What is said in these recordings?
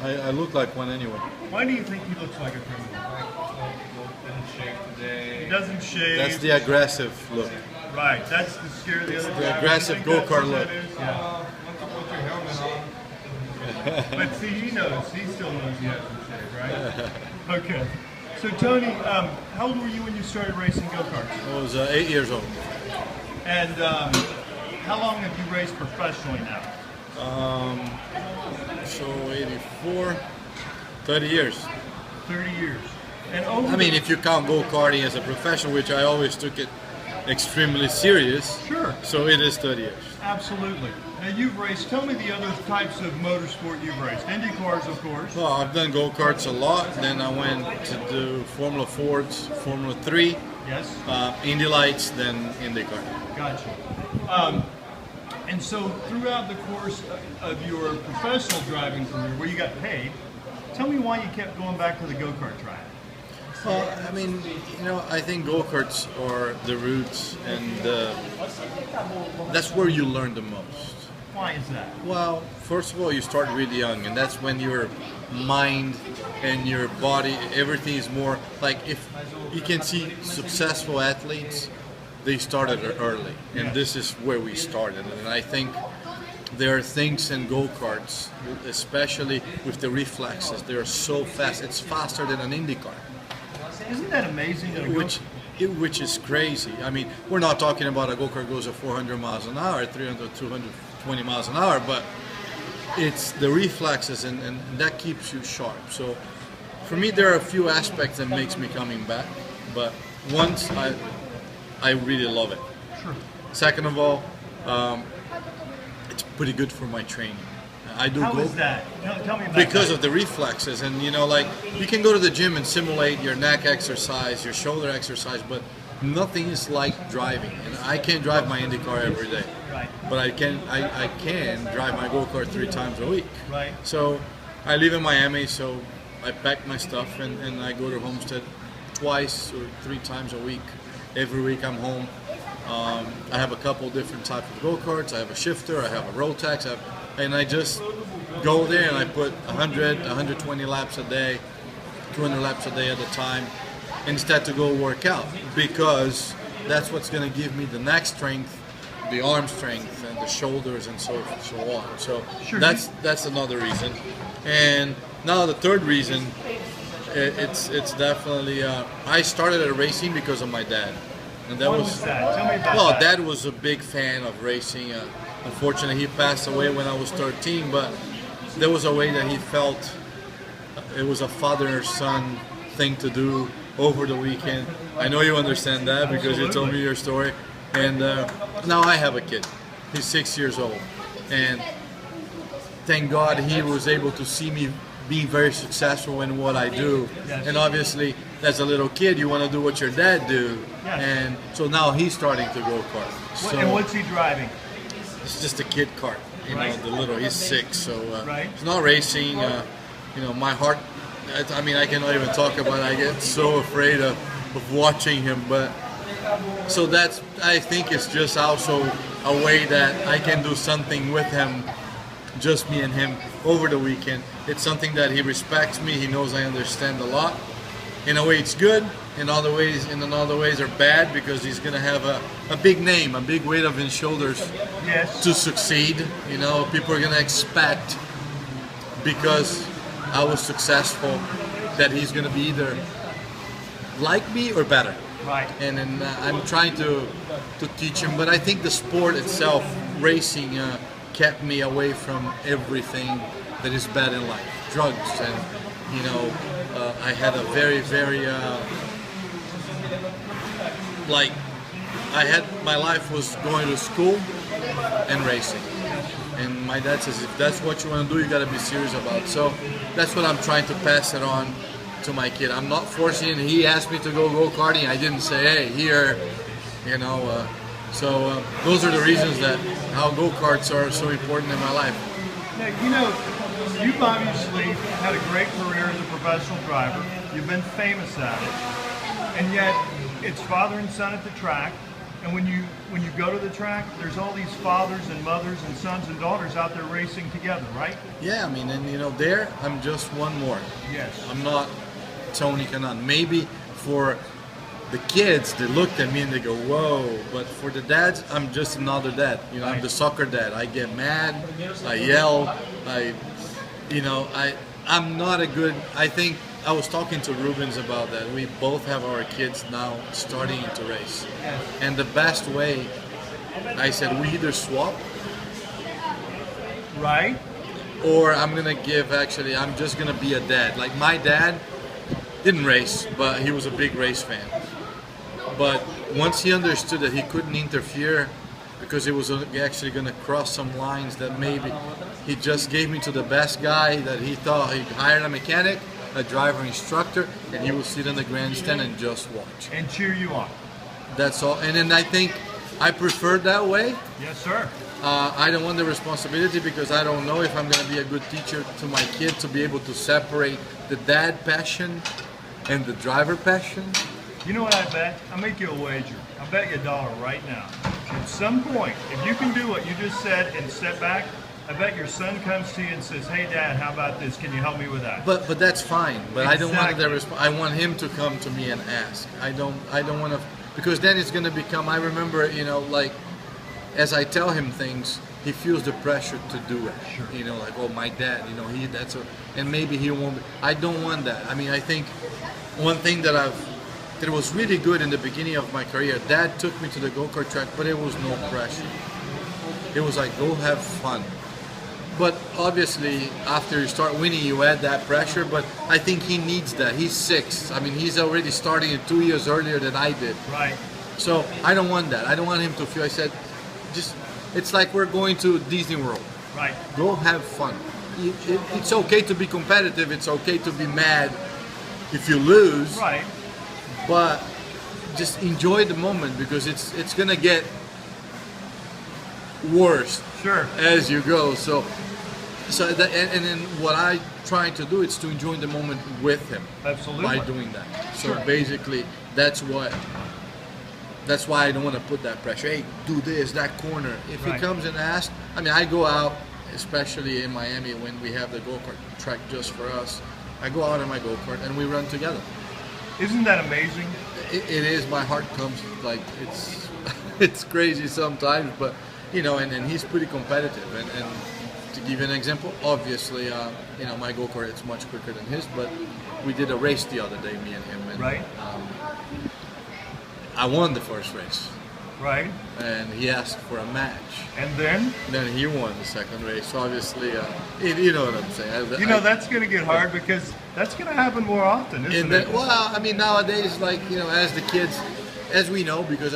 I look like one anyway. Why do you think he looks like a criminal? Didn't shave today. He doesn't shave. That's the aggressive look. Right, that's the scare of the other The aggressive go-kart look. Yeah. Put your helmet on. But see, he knows. He still knows he hasn't shaved, right? Okay. So Tony, how old were you when you started racing go-karts? I was 8 years old. And how long have you raced professionally now? So 84, 30 years. 30 years. And over I mean, if you count go-karting as a profession, which I always took it extremely serious, Sure. so it is 30 years. Absolutely. Now you've raced, tell me the other types of motorsport you've raced. Indy cars, of course. Well, I've done go-karts a lot. Then I went to do Formula Fords, Formula 3, Yes. Indy Lights, then IndyCar. Gotcha. And so throughout the course of your professional driving career, where you got paid, tell me why you kept going back to the go-kart track. Well, I mean, you know, I think go-karts are the roots, and that's where you learn the most. Why is that? Well, first of all, you start really young, and that's when your mind and your body, everything is more like, if you can see successful athletes, they started early, and this is where we started. And I think there are things in go-karts, especially with the reflexes, they are so fast. It's faster than an Indy car. Isn't that amazing? That Which is crazy. I mean, we're not talking about a go-kart goes at 400 miles an hour, 300, 220 miles an hour, but it's the reflexes, and that keeps you sharp. So for me, there are a few aspects that makes me coming back, but once I really love it. Sure. Second of all, it's pretty good for my training. I do How go is that? Tell me about because that. of the reflexes, and you know, like, you can go to the gym and simulate your neck exercise, your shoulder exercise, but nothing is like driving. And I can't drive my Indy car every day, Right. but I can drive my go-kart 3 times a week. Right. So I live in Miami, so I pack my stuff and I go to Homestead twice or 3 times a week. Every week I'm home. I have a couple different types of go-karts. I have a shifter, I have a Rotax, and I just go there and I put 100, 120 laps a day, 200 laps a day at a time, instead to go work out, because that's what's going to give me the neck strength, the arm strength, and the shoulders, and so on. So Sure. that's another reason. And now the third reason, it's definitely I started at racing because of my dad, and that What was was that? Tell me about well, that. Dad was a big fan of racing. Unfortunately, he passed away when I was 13, but there was a way that he felt it was a father-son thing to do over the weekend. I know you understand that because you told me your story. And now I have a kid. He's 6 years old. And thank God he was able to see me be very successful in what I do. Yes. And obviously, as a little kid, you want to do what your dad do. Yes. And so now he's starting to go kart. So And what's he driving? it's just a kid kart, you know, Right. the little, he's 6, so Right. it's not racing. You know, my heart, I mean, I cannot even talk about it. I get so afraid of watching him, but so that's, I think it's just also a way that I can do something with him, just me and him, over the weekend. It's something that he respects me, he knows I understand a lot. In a way it's good, in other ways are bad, because he's gonna have a big name, a big weight on his shoulders Yes. to succeed. You know, people are gonna expect, because I was successful, that he's gonna be either like me or better. Right. And then I'm trying to teach him, but I think the sport itself, racing, kept me away from everything that is bad in life, drugs, and you know, I had a very like, my life was going to school and racing. And my dad says, if that's what you want to do, you got to be serious about it. So that's what I'm trying to pass it on to my kid. I'm not forcing it. He asked me to go karting. I didn't say, hey, here, you know. So those are the reasons that how go-karts are so important in my life. Now, you know, you've obviously had a great career as a professional driver. You've been famous at it. And yet, it's father and son at the track. And when you go to the track, there's all these fathers and mothers and sons and daughters out there racing together, right? Yeah, I mean, and there I'm just one more. Yes. I'm not Tony Kanaan. Maybe for the kids, they looked at me and they go, "Whoa!" But for the dads, I'm just another dad. I'm the soccer dad. I get mad, I yell, I'm not a good. I think I was talking to Rubens about that. We both have our kids now starting to race, and the best way, I said, we either swap, right, or I'm just gonna be a dad. Like my dad didn't race, but he was a big race fan. But once he understood that he couldn't interfere because it was actually going to cross some lines that maybe he just gave me to the best guy that he thought he hired a mechanic, a driver instructor, and he would sit in the grandstand and just watch. And cheer you on. That's all. And then I think I prefer that way. Yes, sir. I don't want the responsibility because I don't know if I'm going to be a good teacher to my kid to be able to separate the dad passion and the driver passion. You know what I bet? I'll make you a wager. I'll bet you $1 right now. At some point, if you can do what you just said and step back, I bet your son comes to you and says, "Hey, Dad, how about this? Can you help me with that?" But that's fine. But Exactly. I don't want I want him to come to me and ask. I don't want to, because then it's going to become. I remember, like as I tell him things, he feels the pressure to do it. Sure. Like, oh, my dad. And maybe he won't. I don't want that. I mean, I think one thing that was really good in the beginning of my career. Dad took me to the go-kart track, but it was no pressure. It was like, go have fun. But obviously, after you start winning, you add that pressure. But I think he needs that. He's 6. I mean, he's already starting it 2 years earlier than I did. Right. So I don't want that. I don't want him to feel. I said, it's like we're going to Disney World. Right. Go have fun. It's okay to be competitive. It's okay to be mad if you lose. Right. But just enjoy the moment because it's gonna get worse Sure. as you go. So and then what I try to do is to enjoy the moment with him. Absolutely. By doing that. So Sure. basically, that's why I don't want to put that pressure. Hey, do this, that corner. If Right. he comes and asks, I mean, I go out, especially in Miami when we have the go-kart track just for us. I go out in my go-kart and we run together. Isn't that amazing? It is. My heart comes like it's crazy sometimes, but and he's pretty competitive. And to give you an example, obviously, my go-kart it's much quicker than his, but we did a race the other day, me and him, and Right. I won the first race, Right. and he asked for a match. And then, Then he won the second race. So obviously, you know what I'm saying. that's going to get hard because that's going to happen more often, isn't it? Well, I mean, nowadays, like, as the kids, as we know, because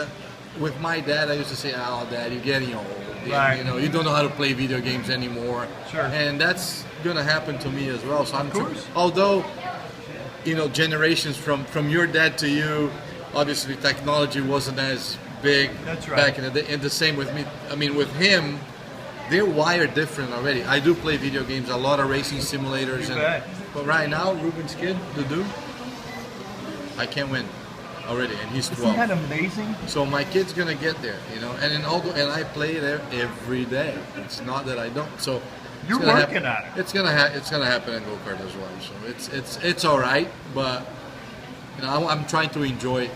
with my dad, I used to say, "Oh, Dad, you're getting old. Right. You don't know how to play video games anymore." Sure. And that's gonna happen to me as well. So I'm course. although, generations from your dad to you, obviously technology wasn't as big That's right. back in the day. And the same with me. I mean, with him, they're wired different already. I do play video games, a lot of racing simulators, You bet. but right now, Ruben's kid, Dudu, I can't win already, and he's 12. Isn't that amazing? So my kid's gonna get there, and and I play there every day. It's not that I don't. So it's You're gonna working at it. It's gonna happen in go-kart as well. So it's all right, but I'm trying to enjoy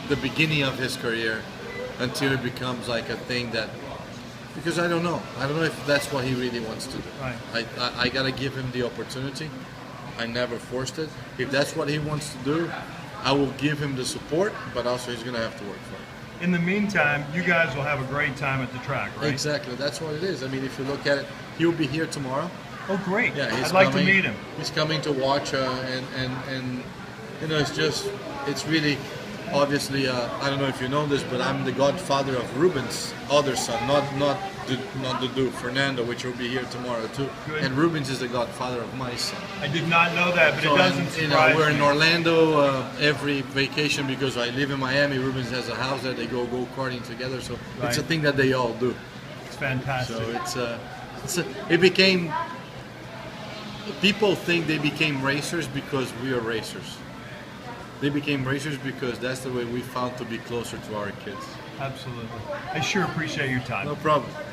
the beginning of his career until it becomes like a thing that, because I don't know if that's what he really wants to do. Right. I gotta give him the opportunity. I never forced it. If that's what he wants to do, I will give him the support, but also he's gonna have to work for it. In the meantime, you guys will have a great time at the track, right? Exactly, that's what it is. I mean, if you look at it, he'll be here tomorrow. Oh, great. Yeah, he's I'd like coming. to meet him. He's coming to watch, and it's really, obviously, I don't know if you know this, but I'm the godfather of Ruben's other son, not the dude, Fernando, which will be here tomorrow too. Good. And Rubens is the godfather of my son. I did not know that, but So, it doesn't and, surprise we're me. in Orlando every vacation because I live in Miami. Rubens has a house there. They go karting together, so it's a Right. thing that they all do. It's fantastic. So it became. People think they became racers because we are racers. They became racers because that's the way we found to be closer to our kids. Absolutely. I sure appreciate your time. No problem.